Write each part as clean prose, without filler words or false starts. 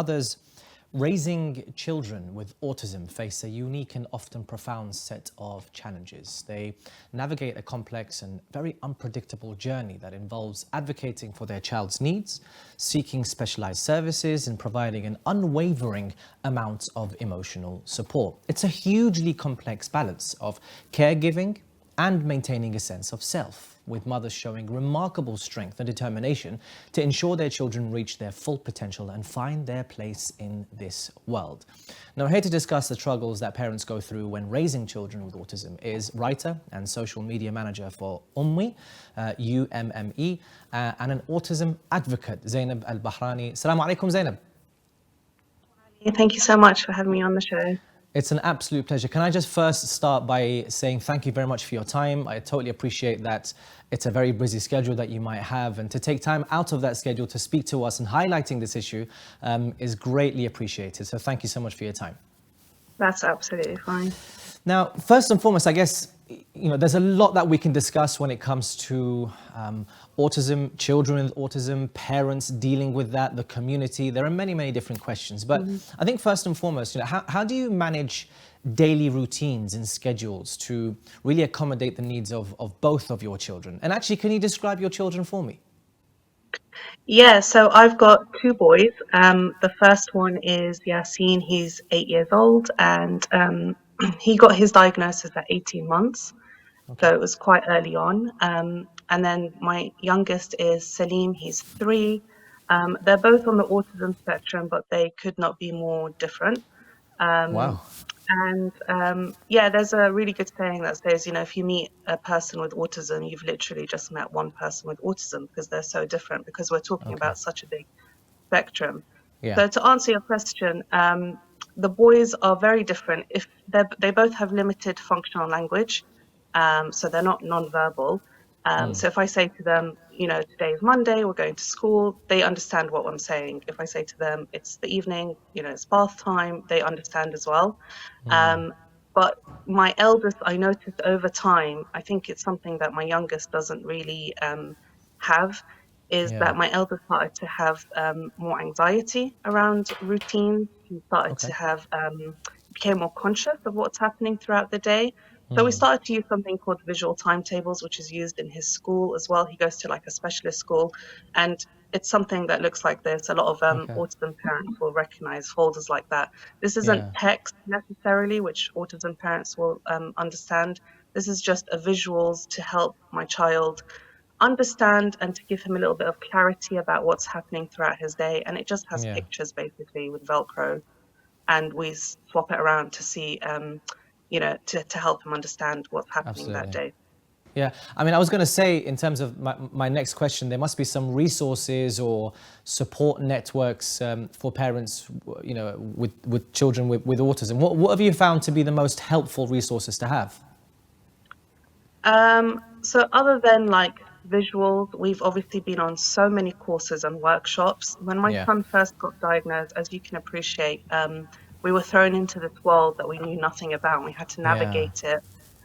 mothers raising children with autism face a unique and often profound set of challenges. They navigate a complex and very unpredictable journey that involves advocating for their child's needs, seeking specialized services, and providing an unwavering amount of emotional support. It's a hugely complex balance of caregiving and maintaining a sense of self, with mothers showing remarkable strength and determination to ensure their children reach their full potential and find their place in this world. Now, here to discuss the struggles that parents go through when raising children with autism is writer and social media manager for UMME, UMME, and an autism advocate, Zynab Al-Bahrani. Assalamu alaikum, Zynab. Thank you so much for having me on the show. It's an absolute pleasure. Can I just first start by saying thank you very much for your time. I totally appreciate that it's a very busy schedule that you might have, and to take time out of that schedule to speak to us and highlighting this issue is greatly appreciated. So thank you so much for your time. That's absolutely fine. Now, first and foremost, I guess, there's a lot that we can discuss when it comes to autism, children with autism, parents dealing with that, the community. There are many, many different questions. But I think first and foremost, how do you manage daily routines and schedules to really accommodate the needs of both of your children? And actually, can you describe your children for me? Yeah, so I've got two boys. The first one is Yasin. He's 8 years old, and he got his diagnosis at 18 months. Okay. So it was quite early on. And then my youngest is Salim. He's 3. They're both on the autism spectrum, but they could not be more different. Wow. And yeah, there's a really good saying that says, if you meet a person with autism, you've literally just met one person with autism, because they're so different, because we're talking about such a big spectrum. Yeah. So to answer your question, the boys are very different. If they both have limited functional language, so they're not nonverbal. So if I say to them, today is Monday, we're going to school, they understand what I'm saying. If I say to them, it's the evening, it's bath time, they understand as well. But my eldest, I noticed over time, I think it's something that my youngest doesn't really have, is that my eldest started to have more anxiety around routines. He started to have, became more conscious of what's happening throughout the day. So we started to use something called visual timetables, which is used in his school as well. He goes to like a specialist school, and it's something that looks like this. A lot of autism parents will recognize folders like that. This isn't text necessarily, which autism parents will understand. This is just a visuals to help my child understand and to give him a little bit of clarity about what's happening throughout his day. And it just has pictures basically with Velcro, and we swap it around to see to help him understand what's happening that day. Yeah, I mean, I was going to say, in terms of my next question, there must be some resources or support networks for parents, with children with autism. What have you found to be the most helpful resources to have? So other than like visuals, we've obviously been on so many courses and workshops. When my son first got diagnosed, as you can appreciate, we were thrown into this world that we knew nothing about, and we had to navigate it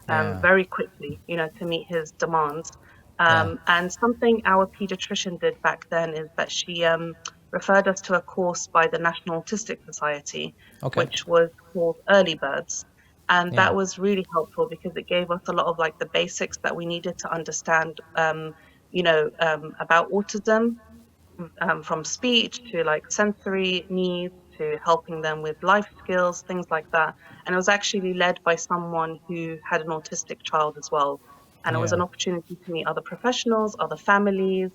very quickly, to meet his demands. And something our pediatrician did back then is that she referred us to a course by the National Autistic Society, which was called Early Birds. And that was really helpful, because it gave us a lot of like the basics that we needed to understand, about autism, from speech to like sensory needs, to helping them with life skills, things like that. And it was actually led by someone who had an autistic child as well. And it was an opportunity to meet other professionals, other families,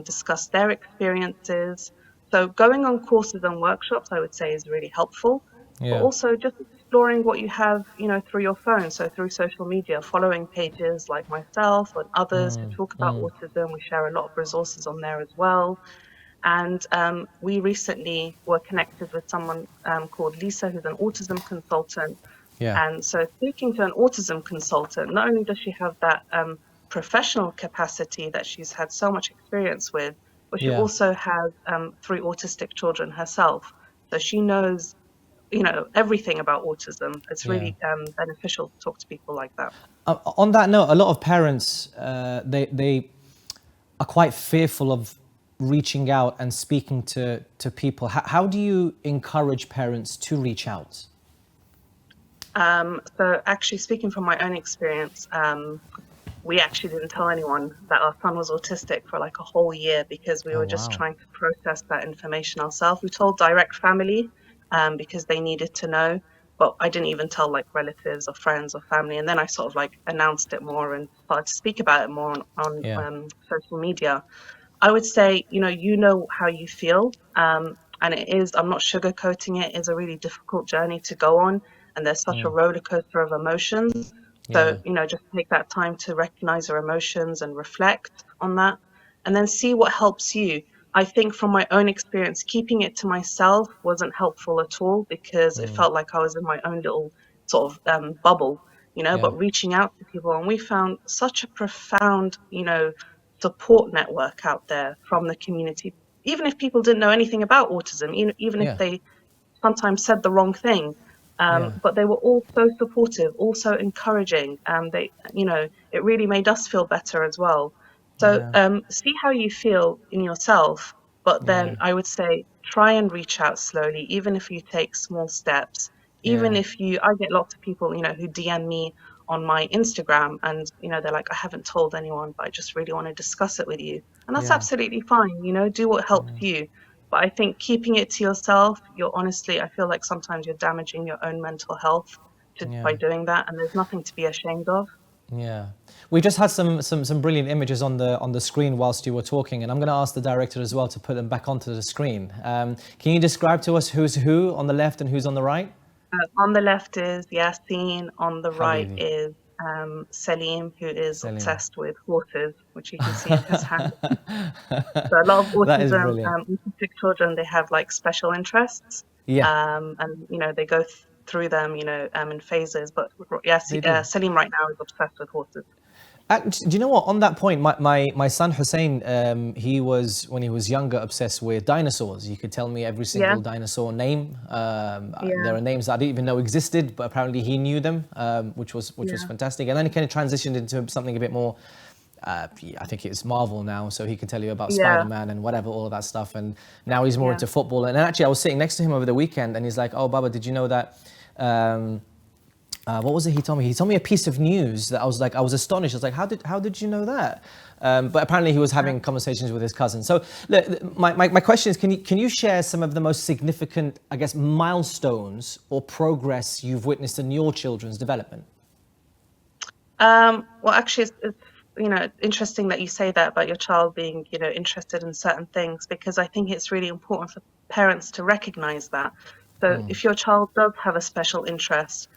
discuss their experiences. So going on courses and workshops, I would say, is really helpful. But also just exploring what you have, through your phone. So through social media, following pages like myself and others who talk about autism. We share a lot of resources on there as well. And we recently were connected with someone called Lisa, who's an autism consultant. And so speaking to an autism consultant, not only does she have that professional capacity that she's had so much experience with, but she also has 3 autistic children herself. So she knows, everything about autism. It's really beneficial to talk to people like that. On that note, a lot of parents, they are quite fearful of reaching out and speaking to people? How do you encourage parents to reach out? So actually, speaking from my own experience, we actually didn't tell anyone that our son was autistic for like a whole year because we Oh, were just wow. trying to process that information ourselves. We told direct family because they needed to know, but I didn't even tell like relatives or friends or family. And then I sort of like announced it more and started to speak about it more on Yeah. social media. I would say, you know how you feel. And it is, I'm not sugarcoating it, it's a really difficult journey to go on. And there's such a roller coaster of emotions. So, Yeah. just take that time to recognize your emotions and reflect on that and then see what helps you. I think from my own experience, keeping it to myself wasn't helpful at all because it felt like I was in my own little sort of bubble, Yeah. but reaching out to people. And we found such a profound, support network out there from the community. Even if people didn't know anything about autism, even if Yeah. they sometimes said the wrong thing, Yeah. but they were all so supportive, also encouraging. It really made us feel better as well. So Yeah. see how you feel in yourself, but Yeah. then I would say try and reach out slowly, even if you take small steps. Even Yeah. if I get lots of people, who DM me on my Instagram and, they're like, I haven't told anyone, but I just really want to discuss it with you. And that's Yeah. absolutely fine, do what helps you. But I think keeping it to yourself, I feel like sometimes you're damaging your own mental health by Yeah. doing that, and there's nothing to be ashamed of. Yeah, we just had some brilliant images on the screen whilst you were talking, and I'm going to ask the director as well to put them back onto the screen. Can you describe to us who's who on the left and who's on the right? On the left is Yasin, on the right Habibi, is Salim, who is Salim. obsessed with horses, which you can see in his hand. So a lot of That is brilliant. autistic children, they have like special interests, Yeah, and they go through them, in phases. But yes, they do. Salim right now is obsessed with horses. Do you know what? On that point, my son Hussein, he was, when he was younger, obsessed with dinosaurs. He could tell me every Yeah, single dinosaur name. There yeah, are names that I didn't even know existed, but apparently he knew them, which was yeah, fantastic. And then he kind of transitioned into something a bit more. I think it's Marvel now, so he can tell you about yeah, Spider-Man and whatever, all of that stuff. And now he's more yeah. into football. And actually, I was sitting next to him over the weekend, and he's like, "Oh, Baba, did you know that?" What was it he told me? He told me a piece of news that I was astonished. I was like, how did you know that? But apparently he was having conversations with his cousin. So look, my question is, can you share some of the most significant, I guess, milestones or progress you've witnessed in your children's development? Well, actually, it's interesting that you say that about your child being interested in certain things because I think it's really important for parents to recognize that. So if your child does have a special interest,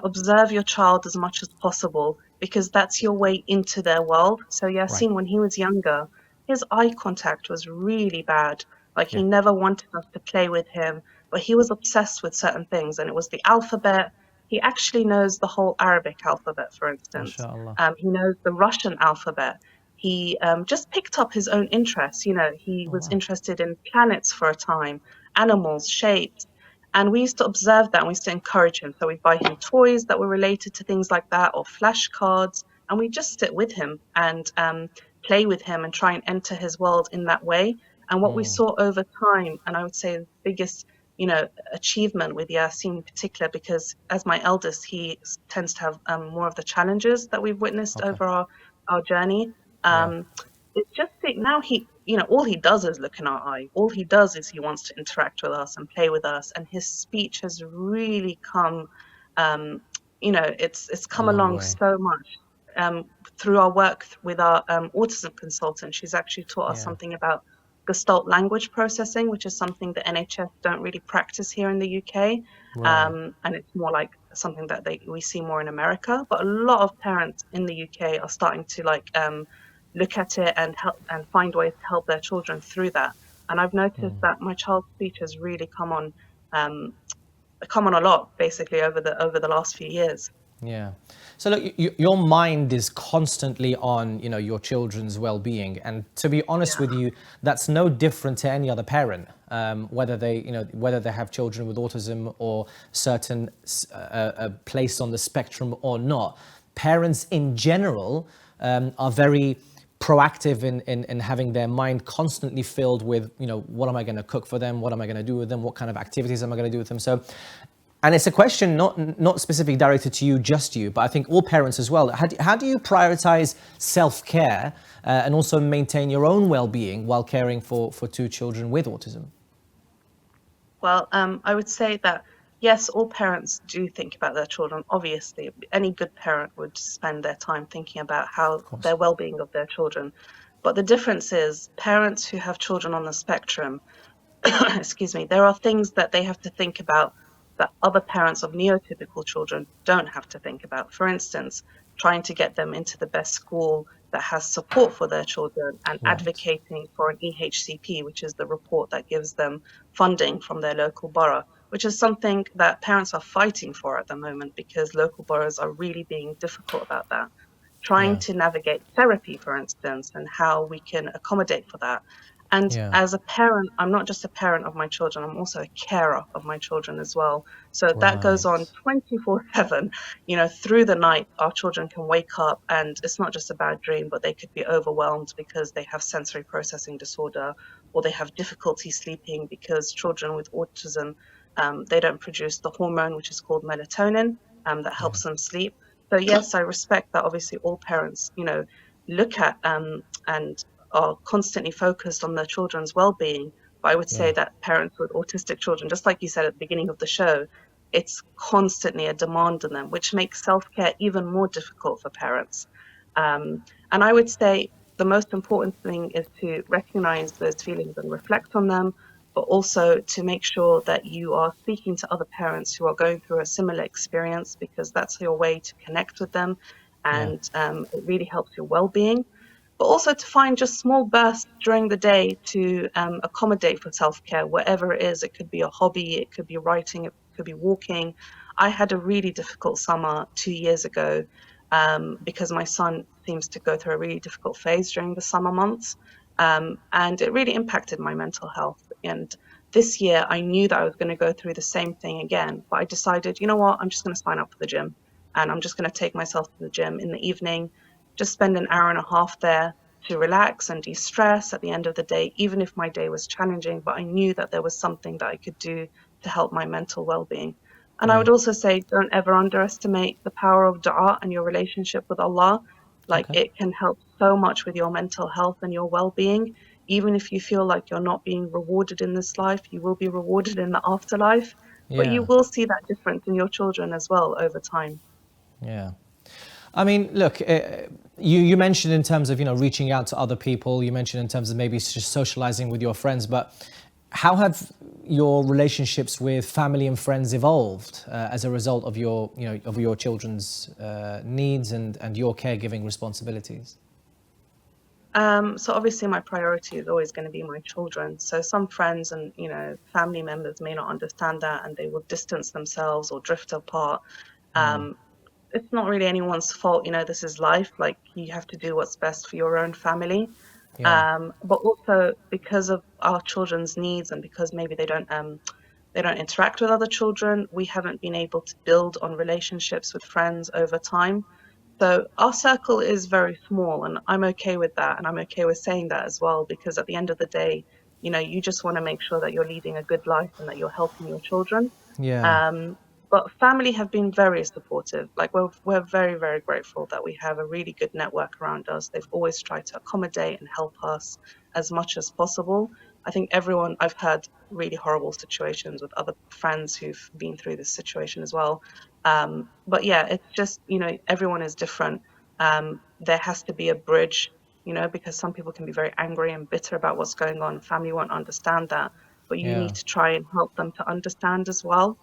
observe your child as much as possible because that's your way into their world. So Right. Yasin, when he was younger, his eye contact was really bad. Like he Yeah. never wanted us to play with him, but he was obsessed with certain things, and it was the alphabet. He actually knows the whole Arabic alphabet, for instance. MashaAllah. He knows the Russian alphabet. He just picked up his own interests. He Oh, was wow. interested in planets for a time, animals, shapes. And we used to observe that and we used to encourage him. So we'd buy him toys that were related to things like that or flashcards. And we just sit with him and play with him and try and enter his world in that way. And what we saw over time, and I would say the biggest achievement with Yasin in particular, because as my eldest, he tends to have more of the challenges that we've witnessed Okay. over our journey. Yeah. Um, it's just that now all he does is look in our eye. All he does is he wants to interact with us and play with us, and his speech has really come. It's A come long along way. so much through our work with our autism consultant. She's actually taught us Yeah. something about Gestalt language processing, which is something the NHS don't really practice here in the UK. Right. And it's more like something that we see more in America. But a lot of parents in the UK are starting to look at it and help and find ways to help their children through that. And I've noticed that my child's speech has really um, come on a lot, basically over the last few years. Yeah. So look, your mind is constantly on, your children's well-being, and to be honest with Yeah, you, that's no different to any other parent, whether they have children with autism or certain place on the spectrum or not. Parents in general are very proactive in having their mind constantly filled with, you know, what am I going to cook for them? What am I going to do with them? What kind of activities am I going to do with them? So, and it's a question not specifically directed to you, just you, but I think all parents as well. How do you prioritize self-care and also maintain your own well-being while caring for two children with autism? Well, I would say that yes, all parents do think about their children. Obviously, any good parent would spend their time thinking about how Of course. their well-being of their children. But the difference is parents who have children on the spectrum, excuse me, there are things that they have to think about that other parents of neotypical children don't have to think about. For instance, trying to get them into the best school that has support for their children and Right. advocating for an EHCP, which is the report that gives them funding from their local borough, which is something that parents are fighting for at the moment because local boroughs are really being difficult about that. Trying Yeah. to navigate therapy, for instance, and how we can accommodate for that. And Yeah. as a parent, I'm not just a parent of my children, I'm also a carer of my children as well. So that goes on Right. 24/7. You know, through the night, our children can wake up and it's not just a bad dream, but they could be overwhelmed because they have sensory processing disorder or they have difficulty sleeping because children with autism, they don't produce the hormone, which is called melatonin, that Yeah. helps them sleep. So yes, I respect that obviously all parents, you know, look at and are constantly focused on their children's well-being. But I would say Yeah. that parents with autistic children, just like you said at the beginning of the show, it's constantly a demand on them, which makes self-care even more difficult for parents. And I would say the most important thing is to recognize those feelings and reflect on them, but also to make sure that you are speaking to other parents who are going through a similar experience, because that's your way to connect with them Yeah. and it really helps your well-being. But also to find just small bursts during the day to accommodate for self-care, wherever it is. It could be a hobby, it could be writing, it could be walking. I had a really difficult summer 2 years ago because my son seems to go through a really difficult phase during the summer months. And it really impacted my mental health. And this year, I knew that I was going to go through the same thing again. But I decided, you know what, I'm just going to sign up for the gym. And I'm just going to take myself to the gym in the evening, just spend an hour and a half there to relax and de-stress at the end of the day, even if my day was challenging. But I knew that there was something that I could do to help my mental well-being. And I Yeah. would also say, don't ever underestimate the power of dua and your relationship with Allah. Like Okay. it can help so much with your mental health and your well-being. Even if you feel like you're not being rewarded in this life, you will be rewarded in the afterlife. But you Yeah. will see that difference in your children as well over time. Yeah. I mean, look, you mentioned in terms of, you know, reaching out to other people, you mentioned in terms of maybe just socializing with your friends, but how have your relationships with family and friends evolved as a result of your, you know, of your children's needs and your caregiving responsibilities? So obviously my priority is always going to be my children. So some friends and, you know, family members may not understand that and they will distance themselves or drift apart. Mm. Um, it's not really anyone's fault, you know, this is life. Like you have to do what's best for your own family. Yeah. But also because of our children's needs and because maybe they don't interact with other children, we haven't been able to build on relationships with friends over time. So our circle is very small, and I'm okay with that, and I'm okay with saying that as well, because at the end of the day, you know, you just want to make sure that you're leading a good life and that you're helping your children. Yeah. Um, but family have been very supportive. Like we're very, very grateful that we have a really good network around us. They've always tried to accommodate and help us as much as possible. I think everyone, I've had really horrible situations with other friends who've been through this situation as well. But yeah, it's just, you know, everyone is different. There has to be a bridge, you know, because some people can be very angry and bitter about what's going on. Family won't understand that, but you Yeah. need to try and help them to understand as well.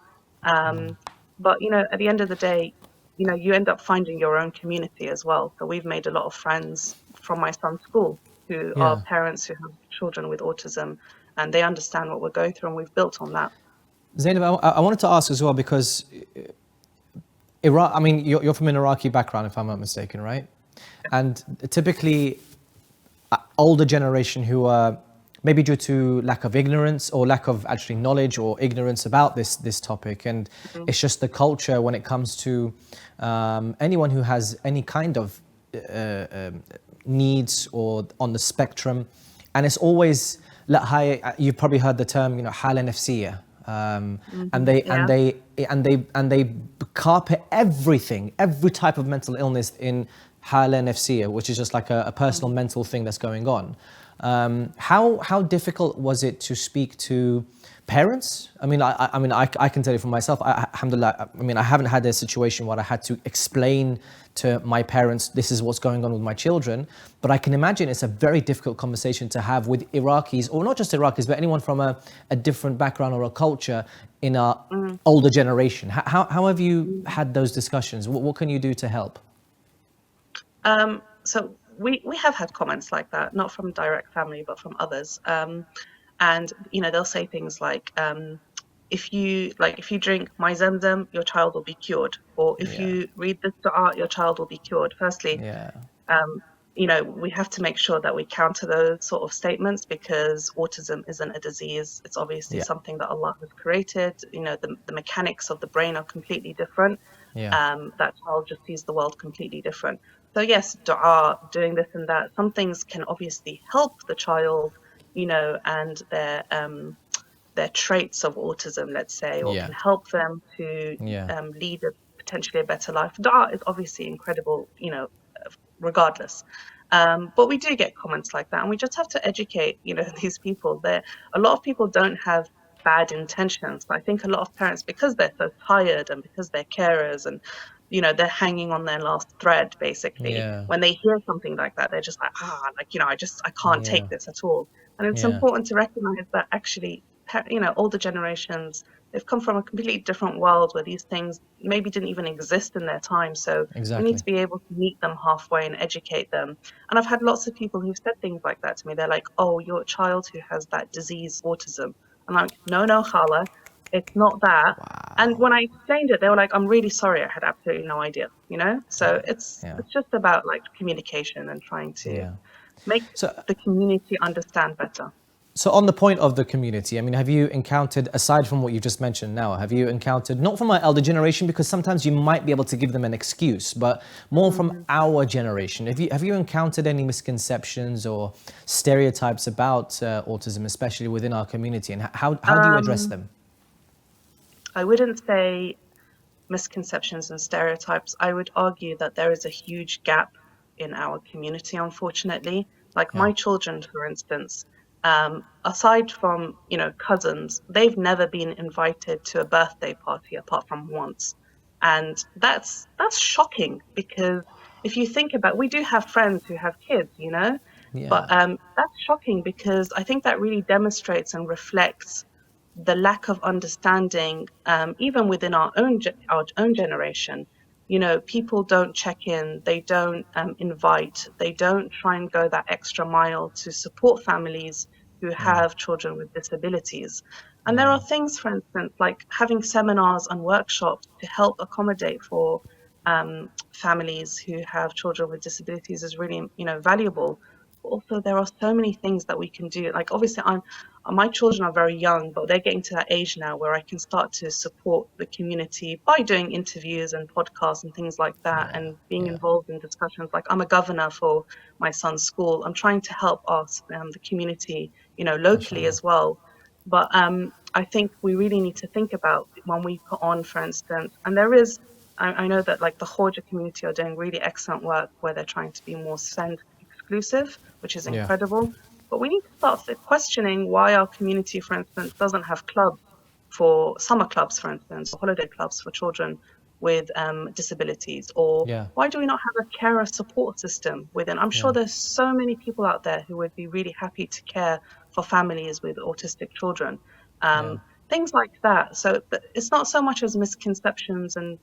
Um, but you know, at the end of the day, you know, you end up finding your own community as well. So we've made a lot of friends from my son's school who are Yeah. parents who have children with autism, and they understand what we're going through, and we've built on that. Zainab, I wanted to ask as well because Iraq, I mean, you're from an Iraqi background, if I'm not mistaken, right? And typically, older generation who are maybe due to lack of ignorance or lack of actually knowledge or ignorance about this topic, and Mhm. it's just the culture when it comes to anyone who has any kind of needs or on the spectrum, and it's always you've probably heard the term, حالة نفسية. And Yeah. they carpet everything, every type of mental illness in حالة نفسية, which is just like a personal mental thing that's going on. How difficult was it to speak to parents? I mean, I can tell you for myself. Alhamdulillah. I mean, I haven't had a situation where I had to explain to my parents this is what's going on with my children. But I can imagine it's a very difficult conversation to have with Iraqis, or not just Iraqis, but anyone from a different background or a culture in our older generation. How have you had those discussions? What can you do to help? So we have had comments like that, not from direct family, but from others. And they'll say things like, if you drink my Zamzam, your child will be cured, or if Yeah. you read this Dua, your child will be cured. Firstly, Yeah. we have to make sure that we counter those sort of statements, because autism isn't a disease. It's obviously Yeah. something that Allah has created. The mechanics of the brain are completely different. Yeah. That child just sees the world completely different. So yes, dua, doing this and that, some things can obviously help the child, and their traits of autism, let's say, or Yeah. can help them to Yeah. lead potentially a better life. Dua is obviously incredible, regardless. But we do get comments like that, and we just have to educate, these people. A lot of people don't have bad intentions, but I think a lot of parents, because they're so tired and because they're carers and they're hanging on their last thread, basically, Yeah. when they hear something like that, they're just like, I can't Yeah. take this at all. And it's Yeah. important to recognize that actually, older generations, they've come from a completely different world where these things maybe didn't even exist in their time. So we need Exactly. to be able to meet them halfway and educate them. And I've had lots of people who've said things like that to me. They're like, oh, you're a child who has that disease, autism. I'm like, no, Khala, it's not that. And Wow. when I explained it, they were like, I'm really sorry, I had absolutely no idea, So it's Yeah. just about like communication and trying to Yeah. make So, the community understand better. so on the point of the community, I mean, have you encountered, aside from what you just mentioned now, have you encountered, not from our elder generation, because sometimes you might be able to give them an excuse, but more from our generation, have you encountered any misconceptions or stereotypes about autism, especially within our community, and how do you address Um, them? I wouldn't say misconceptions and stereotypes. I would argue that there is a huge gap in our community, unfortunately. Like Yeah. my children, for instance, aside from, cousins, they've never been invited to a birthday party apart from once. And that's shocking, because if you think about, we do have friends who have kids, but Yeah. that's shocking, because I think that really demonstrates and reflects the lack of understanding, even within our own generation. People don't check in, they don't invite, they don't try and go that extra mile to support families who have children with disabilities. And there Yeah. are things, for instance, like having seminars and workshops to help accommodate for families who have children with disabilities is really, valuable. But also, there are so many things that we can do. Like, obviously, my children are very young, but they're getting to that age now where I can start to support the community by doing interviews and podcasts and things like that, Yeah. and being Yeah. involved in discussions. Like, I'm a governor for my son's school. I'm trying to help us, the community, locally MashaAllah. as well. But I think we really need to think about when we put on, for instance, and I know that like the Khoja community are doing really excellent work where they're trying to be more send exclusive, which is Yeah. incredible. But we need to start questioning why our community, for instance, doesn't have clubs, for summer clubs, for instance, or holiday clubs for children with disabilities, or Yeah. why do we not have a carer support system within? I'm sure Yeah. there's so many people out there who would be really happy to care for families with autistic children. Yeah. Um, Things like that. So it's not so much as misconceptions and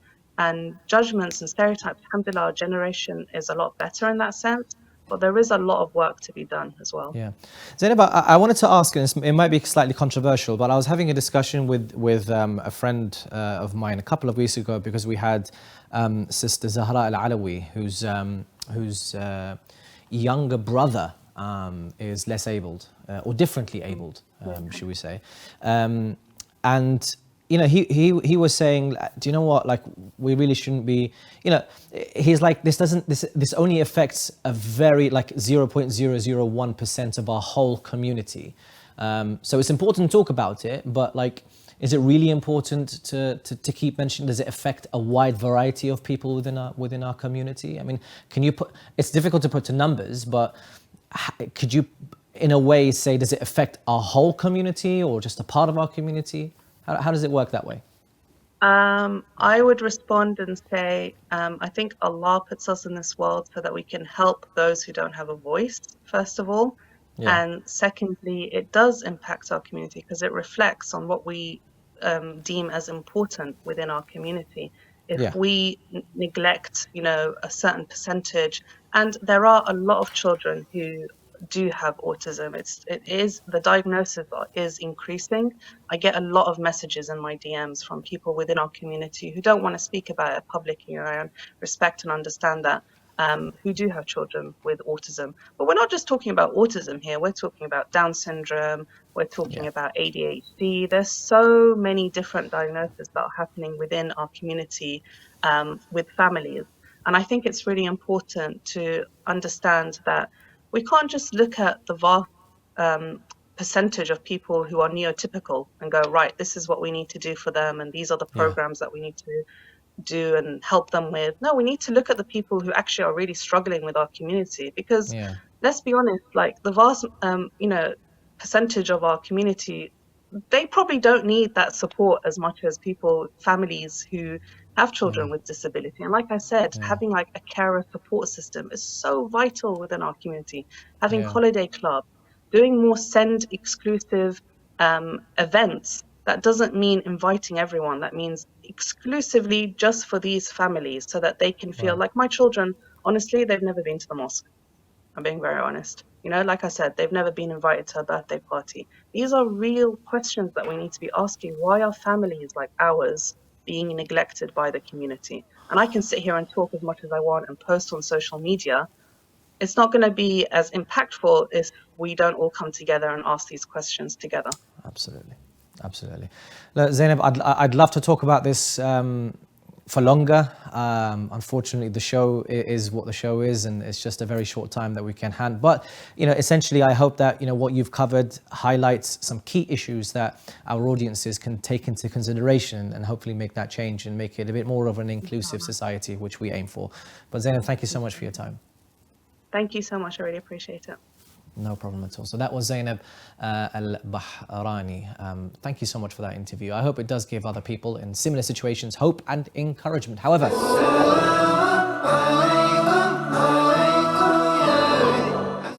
judgments and stereotypes. Alhamdulillah, our generation is a lot better in that sense, but there is a lot of work to be done as well. Yeah. Zainab, I wanted to ask, and it might be slightly controversial, but I was having a discussion with a friend of mine a couple of weeks ago, because we had Sister Zahra Al-Alawi, whose younger brother is less abled, or differently abled, Yeah. should we say. And you know, he was saying, do you know what, like, we really shouldn't be, you know, he's like, this only affects a very, like, 0.001% of our whole community. So it's important to talk about it, but like, is it really important to keep mentioning? Does it affect a wide variety of people within our community? I mean, can you put, it's difficult to put to numbers, but could you, in a way, say, does it affect our whole community or just a part of our community? How does it work that way? I would respond and say, I think Allah puts us in this world so that we can help those who don't have a voice, first of all. Yeah. And secondly, it does impact our community because it reflects on what we deem as important within our community. If Yeah. we neglect, you know, a certain percentage, and there are a lot of children who do have autism, the diagnosis is increasing. I get a lot of messages in my DMs from people within our community who don't want to speak about it publicly, and I respect and understand that, who do have children with autism. But we're not just talking about autism here, we're talking about Down syndrome, we're talking Yeah. about ADHD. There's so many different diagnoses that are happening within our community, with families. And I think it's really important to understand that we can't just look at the vast percentage of people who are neotypical and go, right, this is what we need to do for them, and these are the Yeah. programs that we need to do and help them with. No, we need to look at the people who actually are really struggling with our community, because Yeah. let's be honest, like the vast, you know, percentage of our community, they probably don't need that support as much as families who have children with disability. And like I said, Yeah. having like a carer support system is so vital within our community. Having Yeah. holiday clubs, doing more send exclusive events. That doesn't mean inviting everyone. That means exclusively just for these families so that they can feel Right. like my children, honestly, they've never been to the mosque. I'm being very honest. You know, like I said, they've never been invited to a birthday party. These are real questions that we need to be asking. Why are families like ours being neglected by the community? And I can sit here and talk as much as I want and post on social media. It's not going to be as impactful if we don't all come together and ask these questions together. Absolutely. Absolutely. Look, Zainab, I'd love to talk about this for longer. Unfortunately, the show is what the show is, and it's just a very short time that we can hand. But, you know, essentially, I hope that, you know, what you've covered highlights some key issues that our audiences can take into consideration and hopefully make that change and make it a bit more of an inclusive society, which we aim for. But Zainab, thank you so much for your time. Thank you so much. I really appreciate it. No problem at all. So that was Zynab Bahrani. Thank you so much for that interview. I hope it does give other people in similar situations hope and encouragement. However,